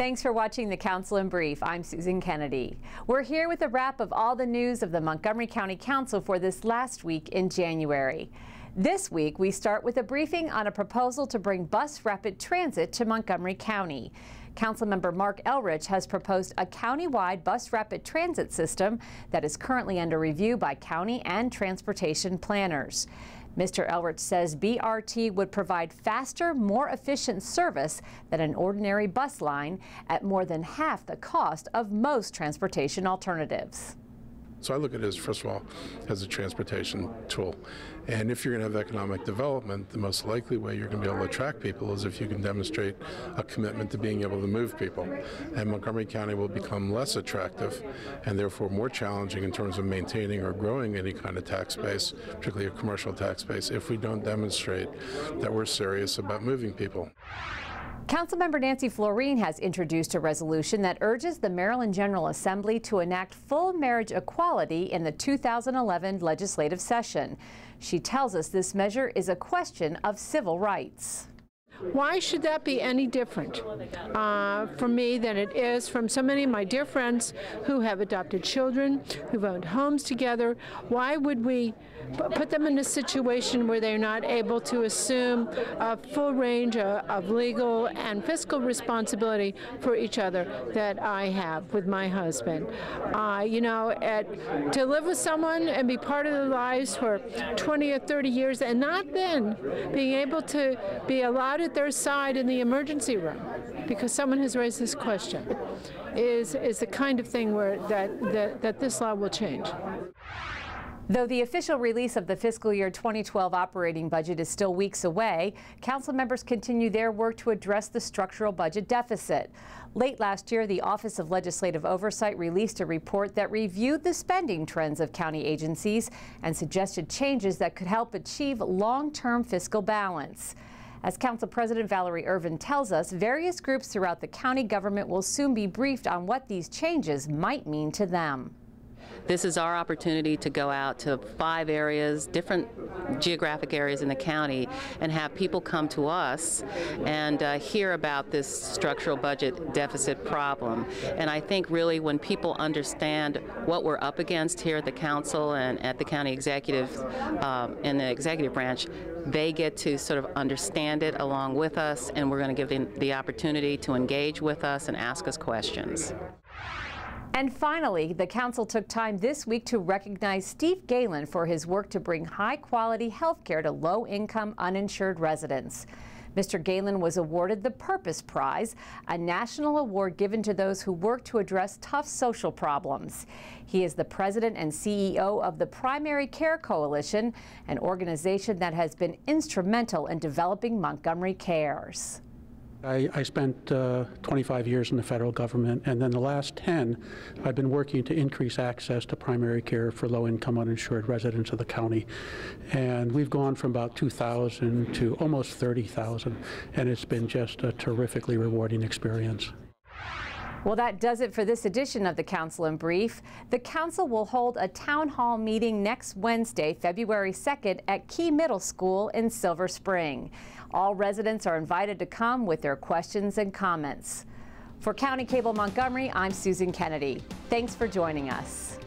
Thanks for watching the Council in Brief. I'm Susan Kennedy. We're here with a wrap of all the news of the Montgomery County Council for this last week in January. This week, we start with a briefing on a proposal to bring bus rapid transit to Montgomery County. Councilmember Mark Elrich has proposed a county-wide bus rapid transit system that is currently under review by county and transportation planners. Mr. Elrich says BRT would provide faster, more efficient service than an ordinary bus line at more than half the cost of most transportation alternatives. So I look at it as, first of all, as a transportation tool. And if you're going to have economic development, the most likely way you're going to be able to attract people is if you can demonstrate a commitment to being able to move people. And Montgomery County will become less attractive and therefore more challenging in terms of maintaining or growing any kind of tax base, particularly a commercial tax base, if we don't demonstrate that we're serious about moving people. Councilmember Nancy Florine has introduced a resolution that urges the Maryland General Assembly to enact full marriage equality in the 2011 legislative session. She tells us this measure is a question of civil rights. Why should that be any different from me than it is from so many of my dear friends who have adopted children, who've owned homes together? Why would we put them in a situation where they're not able to assume a full range of legal and fiscal responsibility for each other that I have with my husband? To live with someone and be part of their lives for 20 or 30 years and not then being able to be allowed at their side in the emergency room because someone has raised this question is the kind of thing where that this law will change. Though the official release of the fiscal year 2012 operating budget is still weeks away, council members continue their work to address the structural budget deficit. Late last year, the Office of Legislative Oversight released a report that reviewed the spending trends of county agencies and suggested changes that could help achieve long-term fiscal balance. As Council President Valerie Irvin tells us, various groups throughout the county government will soon be briefed on what these changes might mean to them. This is our opportunity to go out to 5 areas, different geographic areas in the county, and have people come to us and hear about this structural budget deficit problem. And I think really when people understand what we're up against here at the council and at the county executive, in the executive branch, they get to sort of understand it along with us, and we're going to give them the opportunity to engage with us and ask us questions. And finally, the council took time this week to recognize Steve Galen for his work to bring high-quality health care to low-income uninsured residents. Mr. Galen was awarded the Purpose Prize, a national award given to those who work to address tough social problems. He is the president and CEO of the Primary Care Coalition, an organization that has been instrumental in developing Montgomery Cares. I spent 25 years in the federal government, and then the last 10, I've been working to increase access to primary care for low-income uninsured residents of the county. And we've gone from about 2,000 to almost 30,000, and it's been just a terrifically rewarding experience. Well, that does it for this edition of the Council in Brief. The Council will hold a town hall meeting next Wednesday, February 2nd at Key Middle School in Silver Spring. All residents are invited to come with their questions and comments. For County Cable Montgomery, I'm Susan Kennedy. Thanks for joining us.